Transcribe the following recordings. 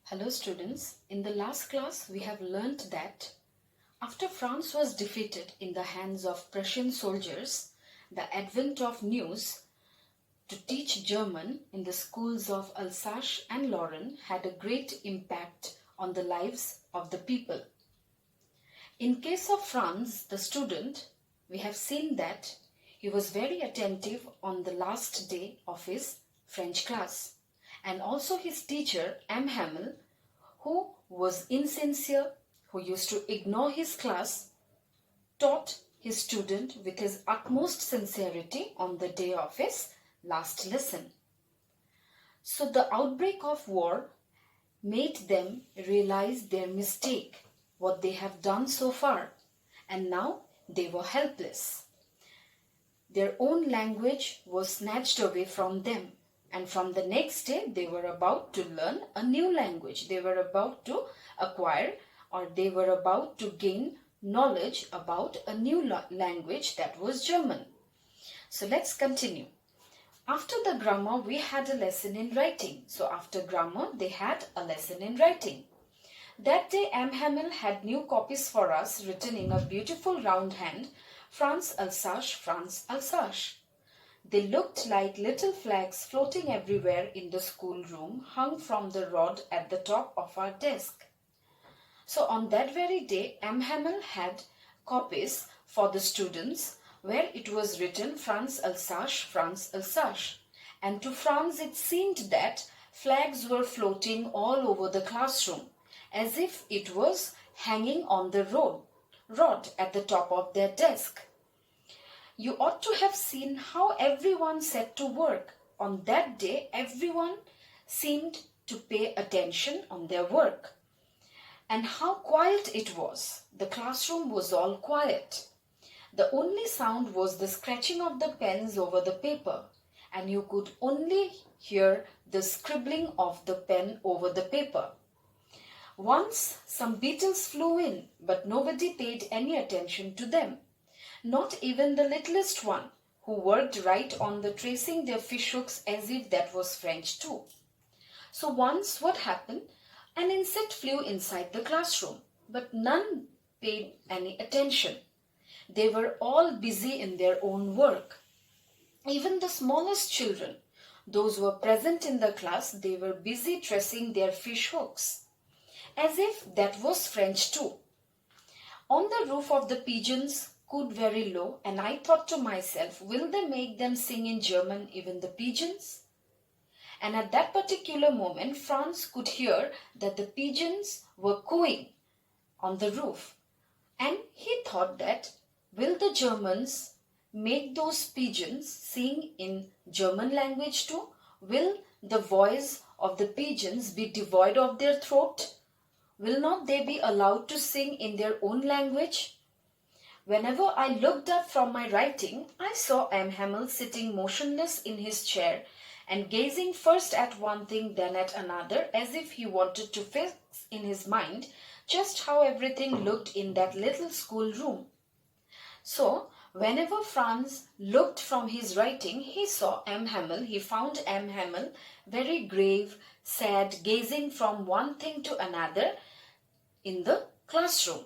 Hello students, in the last class we have learnt that after France was defeated in the hands of Prussian soldiers, the advent of news to teach German in the schools of Alsace and Lorraine had a great impact on the lives of the people. In case of Franz, the student, we have seen that he was very attentive on the last day of his French class. And also his teacher, M. Hamel, who was insincere, who used to ignore his class, taught his student with his utmost sincerity on the day of his last lesson. So the outbreak of war made them realize their mistake, what they have done so far, and now they were helpless. Their own language was snatched away from them. And from the next day, they were about to learn a new language. They were about to acquire or they were about to gain knowledge about a new language that was German. So let's continue. After the grammar, we had a lesson in writing. So after grammar, they had a lesson in writing. That day, M. Hamel had new copies for us written in a beautiful round hand, France Alsace, France Alsace. They looked like little flags floating everywhere in the schoolroom, hung from the rod at the top of our desk. So on that very day, M. Hamel had copies for the students where it was written France Alsace, France Alsace. And to Franz it seemed that flags were floating all over the classroom, as if it was hanging on the rod at the top of their desk. You ought to have seen how everyone set to work. On that day, everyone seemed to pay attention on their work. And how quiet it was. The classroom was all quiet. The only sound was the scratching of the pens over the paper, and you could only hear the scribbling of the pen over the paper. Once some beetles flew in, but nobody paid any attention to them. Not even the littlest one, who worked right on the tracing their fishhooks as if that was French too. So once what happened? An insect flew inside the classroom, but none paid any attention. They were all busy in their own work. Even the smallest children, those who were present in the class, they were busy tracing their fishhooks, as if that was French too. On the roof of the pigeons cooed very low, and I thought to myself, will they make them sing in German, even the pigeons? And at that particular moment, Franz could hear that the pigeons were cooing on the roof. And he thought that, will the Germans make those pigeons sing in German language too? Will the voice of the pigeons be devoid of their throat? Will not they be allowed to sing in their own language? Whenever I looked up from my writing, I saw M. Hamel sitting motionless in his chair and gazing first at one thing then at another, as if he wanted to fix in his mind just how everything looked in that little schoolroom. So, whenever Franz looked from his writing, he found M. Hamel very grave, sad, gazing from one thing to another in the classroom.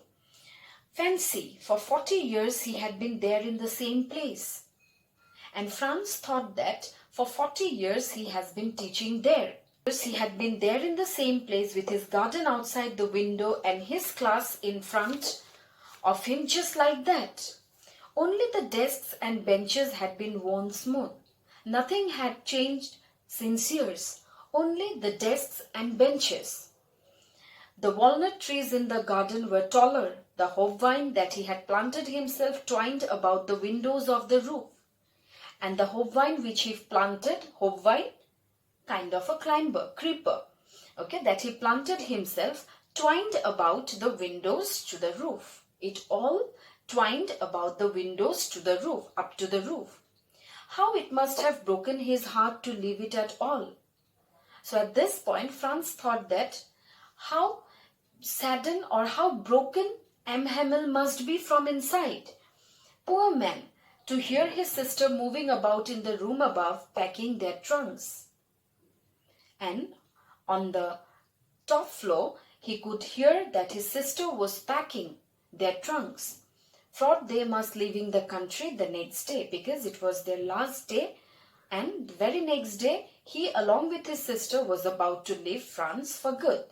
Fancy, for 40 years he had been there in the same place. And Franz thought that for 40 years he has been teaching there. He had been there in the same place with his garden outside the window and his class in front of him just like that. Only the desks and benches had been worn smooth. Nothing had changed since years. Only the desks and benches. The walnut trees in the garden were taller. The hopvine that he had planted himself twined about the windows of the roof. And the hopvine which he planted, hopvine, kind of a creeper, that he planted himself, twined about the windows to the roof. It all twined about the windows to the roof, up to the roof. How it must have broken his heart to leave it at all. So at this point, Franz thought that how saddened or how broken M. Hamel must be from inside. Poor man, to hear his sister moving about in the room above, packing their trunks. And on the top floor, he could hear that his sister was packing their trunks, for they must leaving the country the next day because it was their last day, and the very next day he along with his sister was about to leave France for good.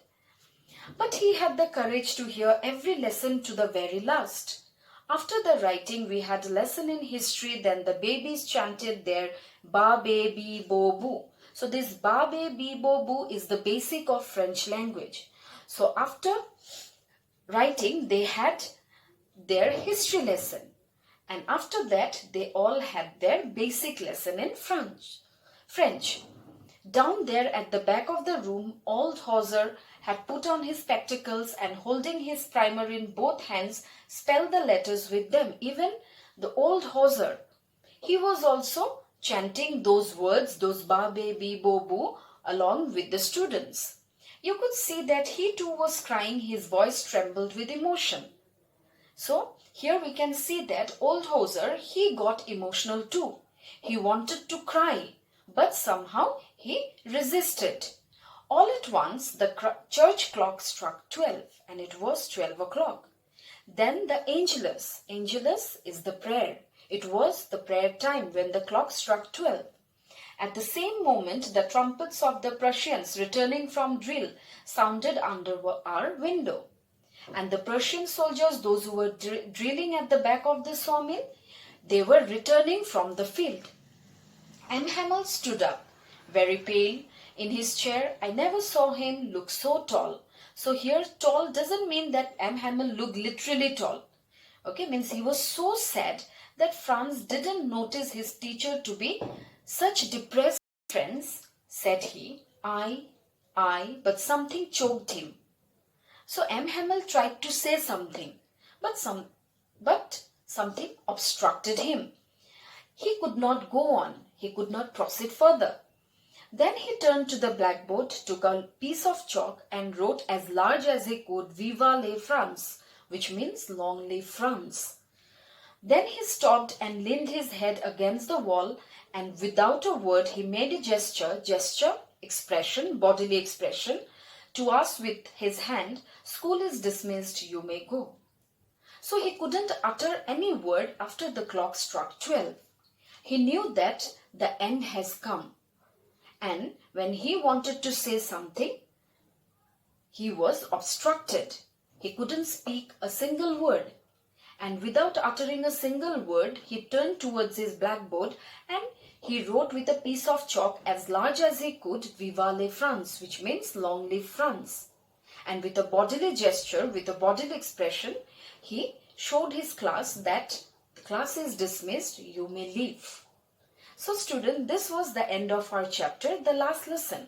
But he had the courage to hear every lesson to the very last. After the writing, we had a lesson in history, then the babies chanted their ba be bi bo bu. So this ba be bi bo bu is the basic of French language. So after writing, they had their history lesson. And after that, they all had their basic lesson in French. Down there at the back of the room, old Hauser had put on his spectacles and holding his primer in both hands, spelled the letters with them. Even the old Hauser, he was also chanting those words, those ba, be, bi, bo, bu, along with the students. You could see that he too was crying, his voice trembled with emotion. So here we can see that old Hauser, he got emotional too. He wanted to cry, but somehow he resisted. All at once the church clock struck 12 and it was 12 o'clock. Then the Angelus. Angelus is the prayer. It was the prayer time when the clock struck 12. At the same moment, the trumpets of the Prussians returning from drill sounded under our window. And the Prussian soldiers, those who were drilling at the back of the sawmill, they were returning from the field. M. Hamel stood up, very pale, in his chair. I never saw him look so tall. So here tall doesn't mean that M. Hamel looked literally tall. Okay, means he was so sad that Franz didn't notice his teacher to be such depressed. Friends, said he, I, but something choked him. So M. Hamel tried to say something, but something obstructed him. He could not go on. He could not proceed further. Then he turned to the blackboard, took a piece of chalk and wrote as large as he could, Viva la France, which means long live France. Then he stopped and leaned his head against the wall, and without a word he made a gesture, expression, bodily expression, to us with his hand, school is dismissed, you may go. So he couldn't utter any word after the clock struck 12. He knew that the end has come. And when he wanted to say something, he was obstructed. He couldn't speak a single word. And without uttering a single word, he turned towards his blackboard and he wrote with a piece of chalk as large as he could, Viva la France, which means long live France. And with a bodily gesture, with a bodily expression, he showed his class that the class is dismissed, you may leave. So student, this was the end of our chapter, the last lesson.